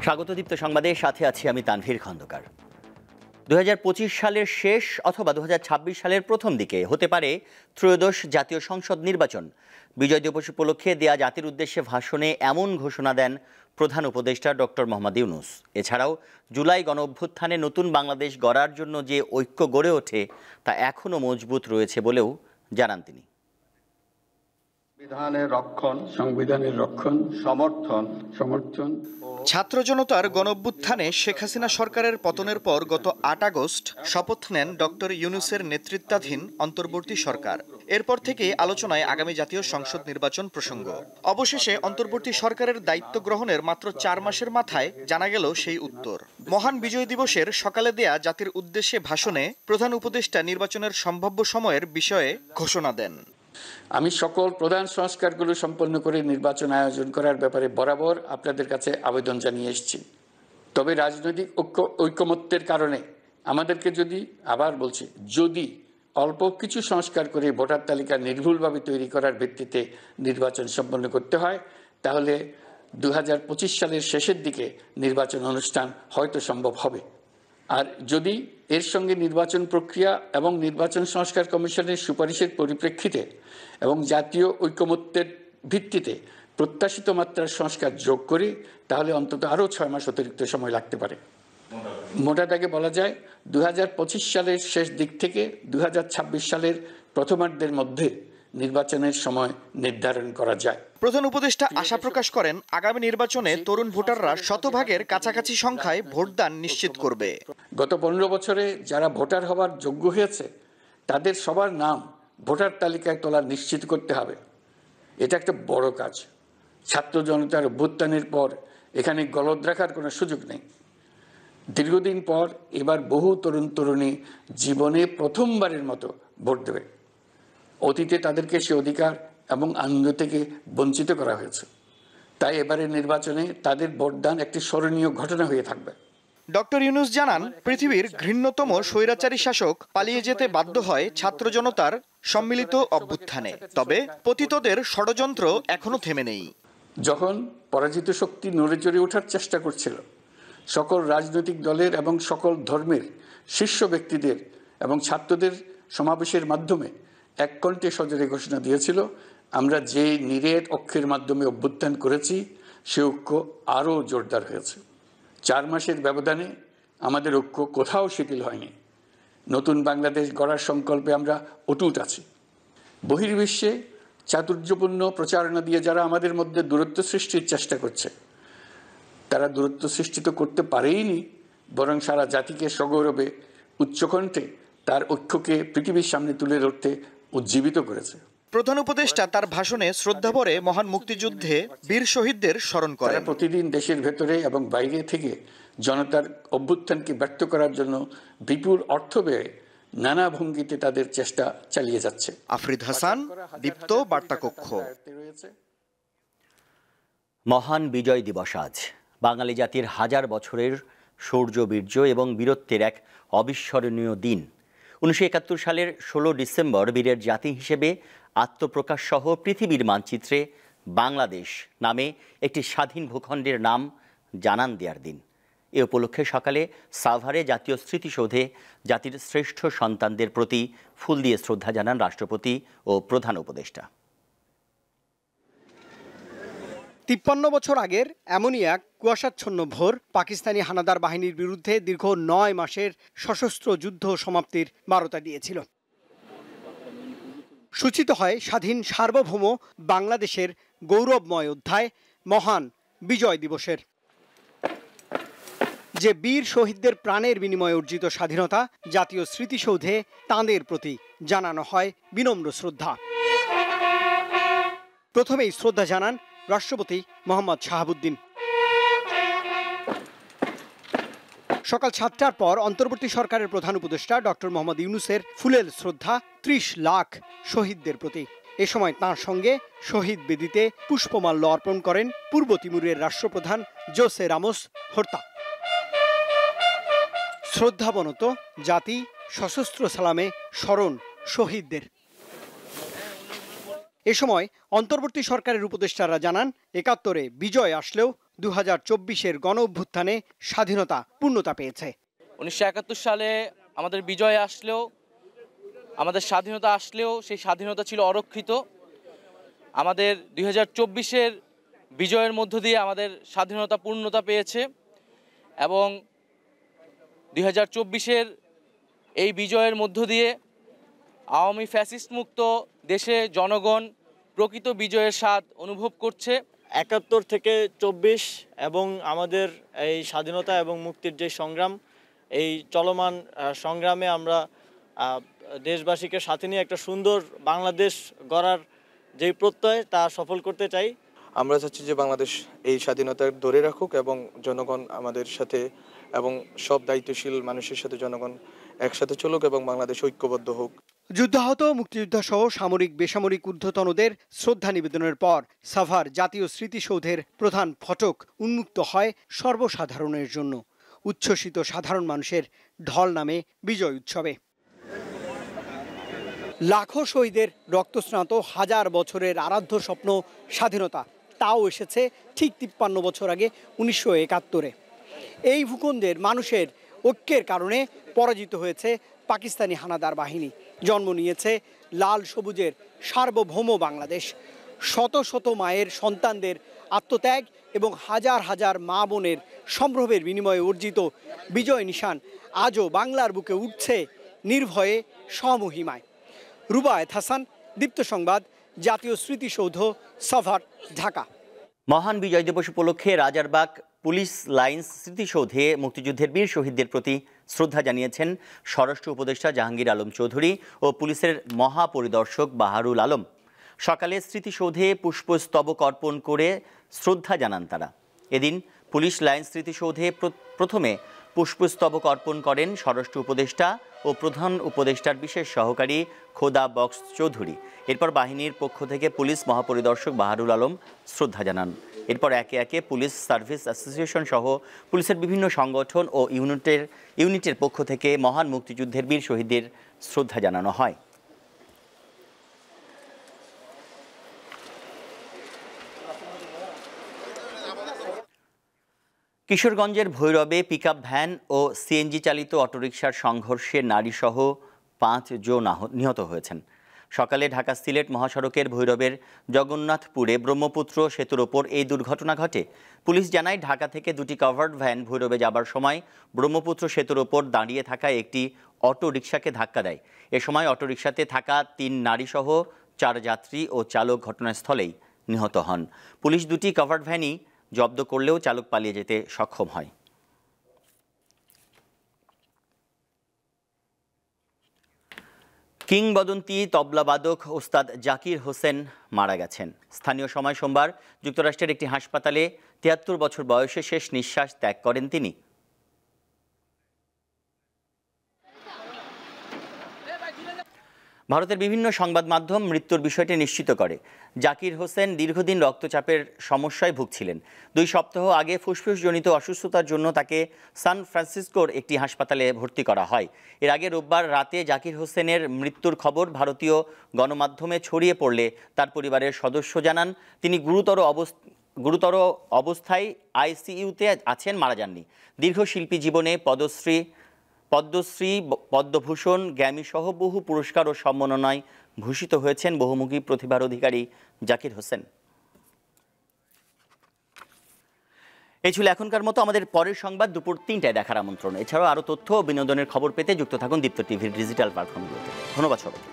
স্বাগত দীপ্ত সংবাদের সাথে আছি আমি তানভীর খন্দকার। 2025 সালের শেষ অথবা 2026 সালের প্রথম দিকে হতে পারে ত্রয়োদশ জাতীয় সংসদ নির্বাচন। বিজয় দিবস উপলক্ষে দেয়া জাতির উদ্দেশ্যে ভাষণে এমন ঘোষণা দেন প্রধান উপদেষ্টা ডক্টর মোহাম্মদ ইউনূস। এছাড়াও জুলাই গণঅভ্যুত্থানে নতুন বাংলাদেশ গড়ার জন্য যে ঐক্য গড়ে ওঠে তা এখনও মজবুত রয়েছে বলেও জানান তিনি। সংবিধানের রক্ষণ সমর্থন ছাত্র জনতার গণঅভ্যুত্থানে শেখ হাসিনা সরকারের পতনের পর গত ৮ আগস্ট শপথ নেন ডক্টর ইউনূসের নেতৃত্বাধীন অন্তর্বর্তী সরকার। এরপর থেকে আলোচনায় আগামী জাতীয় সংসদ নির্বাচন প্রসঙ্গ। অবশেষে অন্তর্বর্তী সরকারের দায়িত্ব গ্রহণের মাত্র ৪ মাসের মাথায় জানা গেল সেই উত্তর। মহান বিজয় দিবসের সকালে দেয়া জাতির উদ্দেশ্যে ভাষণে প্রধান উপদেষ্টা নির্বাচনের সম্ভাব্য সময়ের বিষয়ে ঘোষণা দেন। আমি সকল প্রধান সংস্কারগুলো সম্পন্ন করে নির্বাচন আয়োজন করার ব্যাপারে বরাবর আপনাদের কাছে আবেদন জানিয়ে এসেছি। তবে রাজনৈতিক ঐকমত্যের কারণে আমাদেরকে যদি অল্প কিছু সংস্কার করে ভোটার তালিকা নির্ভুলভাবে তৈরি করার ভিত্তিতে নির্বাচন সম্পন্ন করতে হয়, তাহলে 2025 সালের শেষের দিকে নির্বাচন অনুষ্ঠান হয়তো সম্ভব হবে। আর যদি এর সঙ্গে নির্বাচন প্রক্রিয়া এবং নির্বাচন সংস্কার কমিশনের সুপারিশের পরিপ্রেক্ষিতে এবং জাতীয় ঐকমত্যের ভিত্তিতে প্রত্যাশিত মাত্রার সংস্কার যোগ করি, তাহলে অন্তত আরও 6 মাস অতিরিক্ত সময় লাগতে পারে। মোটা দাগে বলা যায় 2025 সালের শেষ দিক থেকে 2026 সালের প্রথমার্ধের মধ্যে নির্বাচনের সময় নির্ধারণ করা যায়। প্রধান উপদেষ্টা আশা প্রকাশ করেন আগামী নির্বাচনে তরুণ ভোটাররা শতভাগের কাছাকাছি সংখ্যায় ভোটদান নিশ্চিত করবে। গত 15 বছরে যারা ভোটার হওয়ার যোগ্য হয়েছে তাদের সবার নাম ভোটার তালিকায় তোলা নিশ্চিত করতে হবে। এটা একটা বড় কাজ। ছাত্র জনতার অভ্যুত্থানের পর এখানে গলদ রাখার কোনো সুযোগ নেই। দীর্ঘদিন পর এবার বহু তরুণ তরুণী জীবনে প্রথমবারের মতো ভোট দেবে। অতীতে তাদেরকে সে অধিকার এবং আনন্দ থেকে বঞ্চিত করা হয়েছে। তাই এবারের নির্বাচনে তাদের ভোটদান একটি স্মরণীয় ঘটনা হয়ে থাকবে। ডক্টর ইউনূস জানান, পৃথিবীর ঘৃণ্যতম স্বৈরাচারী শাসক পালিয়ে যেতে বাধ্য হয় ছাত্র জনতার সম্মিলিত অভ্যুত্থানে। তবে পতিতদের ষড়যন্ত্র এখনো থেমে নেই। যখন পরাজিত শক্তি নড়ে চড়ে ওঠার চেষ্টা করছিল, সকল রাজনৈতিক দলের এবং সকল ধর্মের শীর্ষ ব্যক্তিদের এবং ছাত্রদের সমাবেশের মাধ্যমে এক কণ্ঠে সজোরে ঘোষণা দিয়েছিল, আমরা যে নিরেট অক্ষের মাধ্যমে অভ্যুত্থান করেছি সে ঐক্য আরও জোরদার হয়েছে। 4 মাসের ব্যবধানে আমাদের ঐক্য কোথাও শিথিল হয়নি। নতুন বাংলাদেশ গড়ার সংকল্পে আমরা অটুট আছি। বহির্বিশ্বে চাতুর্যপূর্ণ প্রচারণা দিয়ে যারা আমাদের মধ্যে দূরত্ব সৃষ্টির চেষ্টা করছে, তারা দূরত্ব সৃষ্টি তো করতে পারেইনি, বরং সারা জাতিকে সগৌরবে উচ্চকণ্ঠে তার ঐক্যকে পৃথিবীর সামনে তুলে ধরতে উজ্জীবিত করেছে। প্রধান উপদেষ্টা তার ভাষণে শ্রদ্ধাভরে মহান মুক্তিযুদ্ধে বীর শহীদদের স্মরণ করেন। প্রতিদিন দেশের ভেতরে এবং বাইরে থেকে জনতার অভ্যুত্থানকে ব্যর্থ করার জন্য বিপুল অর্থ ব্যয়ে নানা ভঙ্গিতে তাদের চেষ্টা চালিয়ে যাচ্ছে। আফরিদ হাসান, দীপ্ত বার্তা কক্ষ। মহান বিজয় দিবস আজ বাঙালি জাতির হাজার বছরের শৌর্য বীর্য এবং বীরত্বের এক অবিস্মরণীয় দিন। 1971 সালের 16 ডিসেম্বর বীরের জাতি হিসেবে আত্মপ্রকাশ সহ পৃথিবীর মানচিত্রে বাংলাদেশ নামে একটি স্বাধীন ভূখণ্ডের নাম জানান দেওয়ার দিন। এ উপলক্ষে সকালে সাভারে জাতীয় স্মৃতিসৌধে জাতির শ্রেষ্ঠ সন্তানদের প্রতি ফুল দিয়ে শ্রদ্ধা জানান রাষ্ট্রপতি ও প্রধান উপদেষ্টা। 53 বছর আগের এমনই এক কুয়াশাচ্ছন্ন ভোর পাকিস্তানি হানাদার বাহিনীর বিরুদ্ধে দীর্ঘ 9 মাসের সশস্ত্র যুদ্ধ সমাপ্তির বারতা দিয়েছিল। সূচিত হয় স্বাধীন সার্বভৌম বাংলাদেশের গৌরবময় অধ্যায় মহান বিজয় দিবসের। যে বীর শহীদদের প্রাণের বিনিময়ে অর্জিত স্বাধীনতা, জাতীয় স্মৃতিসৌধে তাঁদের প্রতি জানানো হয় বিনম্র শ্রদ্ধা। প্রথমেই শ্রদ্ধা জানান রাষ্ট্রপতি মোহাম্মদ শাহাবুদ্দিন। সকাল 7টার পর অন্তর্বর্তী সরকারের প্রধান উপদেষ্টা ডক্টর মোহাম্মদ ইউনূসের ফুলেল শ্রদ্ধা 30 লাখ শহীদদের প্রতি। এ সময় তাঁর সঙ্গে শহীদ বেদিতে পুষ্পমাল্য অর্পণ করেন পূর্ব তিমুরের রাষ্ট্রপ্রধান জোসে রামোস হোর্তা। শ্রদ্ধাবনত জাতি সশস্ত্র সালামে স্মরণ শহীদদের। এ সময় অন্তর্বর্তী সরকারের উপদেষ্টারা জানান, 71-এ বিজয় আসলেও 2024-এর গণ অভ্যুত্থানে স্বাধীনতা পূর্ণতা পেয়েছে। 1971 সালে আমাদের বিজয় আসলেও, আমাদের স্বাধীনতা আসলেও সেই স্বাধীনতা ছিল অরক্ষিত। আমাদের 2024-এর বিজয়ের মধ্য দিয়ে আমাদের স্বাধীনতা পূর্ণতা পেয়েছে এবং 2024-এর এই বিজয়ের মধ্য দিয়ে আওয়ামী ফ্যাসিস্ট মুক্ত দেশে জনগণ প্রকৃত বিজয়ের স্বাদ অনুভব করছে। 71 থেকে 24 এবং আমাদের এই স্বাধীনতা এবং মুক্তির যে সংগ্রাম, এই চলমান সংগ্রামে আমরা দেশবাসীকে সাথে নিয়ে একটা সুন্দর বাংলাদেশ গড়ার যেই প্রত্যয় তা সফল করতে চাই। আমরা চাচ্ছি যে বাংলাদেশ এই স্বাধীনতা ধরে রাখুক এবং জনগণ আমাদের সাথে এবং সব দায়িত্বশীল মানুষের সাথে জনগণ একসাথে চলুক এবং বাংলাদেশ ঐক্যবদ্ধ হোক। যুদ্ধাহত মুক্তিযোদ্ধা সহ সামরিক বেসামরিক ঊর্ধ্বতনদের শ্রদ্ধা নিবেদনের পর সাভার জাতীয় স্মৃতিসৌধের প্রধান ফটক উন্মুক্ত হয় সর্বসাধারণের জন্য। উচ্ছ্বসিত সাধারণ মানুষের ঢল নামে বিজয় উৎসবে। লাখো শহীদের রক্তস্নাত হাজার বছরের আরাধ্য স্বপ্ন স্বাধীনতা, তাও এসেছে ঠিক 53 বছর আগে 1971-এ। এই ভূখণ্ডের মানুষের ঐক্যের কারণে পরাজিত হয়েছে পাকিস্তানি হানাদার বাহিনী, জন্ম নিয়েছে লাল সবুজের সার্বভৌম বাংলাদেশ। শত শত মায়ের সন্তানদের আত্মত্যাগ এবং হাজার হাজার মা বোনের সম্ভ্রমের বিনিময়ে অর্জিত বিজয় নিশান আজও বাংলার বুকে উঠছে নির্ভয়ে স্বমহিমায়। রুবায়েত হাসান, দীপ্ত সংবাদ, জাতীয় স্মৃতিসৌধ, সাভার, ঢাকা। মহান বিজয় দিবস উপলক্ষে রাজারবাগ পুলিশ লাইন্স স্মৃতিসৌধে মুক্তিযুদ্ধের বীর শহীদদের প্রতি শ্রদ্ধা জানিয়েছেন স্বরাষ্ট্র উপদেষ্টা জাহাঙ্গীর আলম চৌধুরী ও পুলিশের মহাপরিদর্শক বাহারুল আলম। সকালে স্মৃতিসৌধে পুষ্পস্তবক অর্পণ করে শ্রদ্ধা জানান তারা। এদিন পুলিশ লাইন্স স্মৃতিসৌধে প্রথমে পুষ্পস্তবক অর্পণ করেন স্বরাষ্ট্র উপদেষ্টা ও প্রধান উপদেষ্টার বিশেষ সহকারী খোদা বক্স চৌধুরী। এরপর বাহিনীর পক্ষ থেকে পুলিশ মহাপরিদর্শক বাহারুল আলম শ্রদ্ধা জানান। এরপর একে একে পুলিশ সার্ভিস অ্যাসোসিয়েশন সহ পুলিশের বিভিন্ন সংগঠন ও ইউনিটের পক্ষ থেকে মহান মুক্তিযুদ্ধের বীর শহীদদের শ্রদ্ধা জানানো হয়। কিশোরগঞ্জের ভৈরবে পিকআপ ভ্যান ও সিএনজি চালিত অটোরিকশার সংঘর্ষে নারীসহ 5 জন নিহত হয়েছেন। সকালে ঢাকা সিলেট মহাসড়কের ভৈরবের জগন্নাথপুরে ব্রহ্মপুত্র সেতুর ওপর এই দুর্ঘটনা ঘটে। পুলিশ জানায়, ঢাকা থেকে 2টি কাভার্ড ভ্যান ভৈরবে যাবার সময় ব্রহ্মপুত্র সেতুর ওপর দাঁড়িয়ে থাকা একটি অটোরিকশাকে ধাক্কা দেয়। এ সময় অটোরিকশাতে থাকা 3 নারীসহ 4 যাত্রী ও চালক ঘটনাস্থলেই নিহত হন। পুলিশ 2টি কাভার্ড ভ্যানই জব্দ করলেও চালক পালিয়ে যেতে সক্ষম হয়। কিংবদন্তি তবলাবাদক ওস্তাদ জাকির হোসেন মারা গেছেন। স্থানীয় সময় সোমবার যুক্তরাষ্ট্রের একটি হাসপাতালে 73 বছর বয়সে শেষ নিঃশ্বাস ত্যাগ করেন তিনি। ভারতের বিভিন্ন সংবাদ মাধ্যম মৃত্যুর বিষয়টি নিশ্চিত করে। জাকির হোসেন দীর্ঘদিন রক্তচাপের সমস্যায় ভুগছিলেন। 2 সপ্তাহ আগে ফুসফুসজনিত অসুস্থতার জন্য তাকে সান ফ্রান্সিসকোর একটি হাসপাতালে ভর্তি করা হয়। এর আগে রোববার রাতে জাকির হোসেনের মৃত্যুর খবর ভারতীয় গণমাধ্যমে ছড়িয়ে পড়লে তার পরিবারের সদস্য জানান, তিনি গুরুতর অবস্থায় আইসিইউতে আছেন, মারা যাননি। দীর্ঘ শিল্পী জীবনে পদ্মশ্রী, পদ্মভূষণ, গ্র্যামি সহ বহু পুরস্কার ও সম্মাননায় ভূষিত হয়েছেন বহুমুখী প্রতিভার অধিকারী জাকির হোসেন। এই ছিল এখনকার মতো। আমাদের পরের সংবাদ দুপুর 3টায় দেখার আমন্ত্রণ। এছাড়াও আরও তথ্য ও বিনোদনের খবর পেতে যুক্ত থাকুন দীপ্ত টিভির ডিজিটাল প্ল্যাটফর্মগুলোতে। ধন্যবাদ সবাইকে।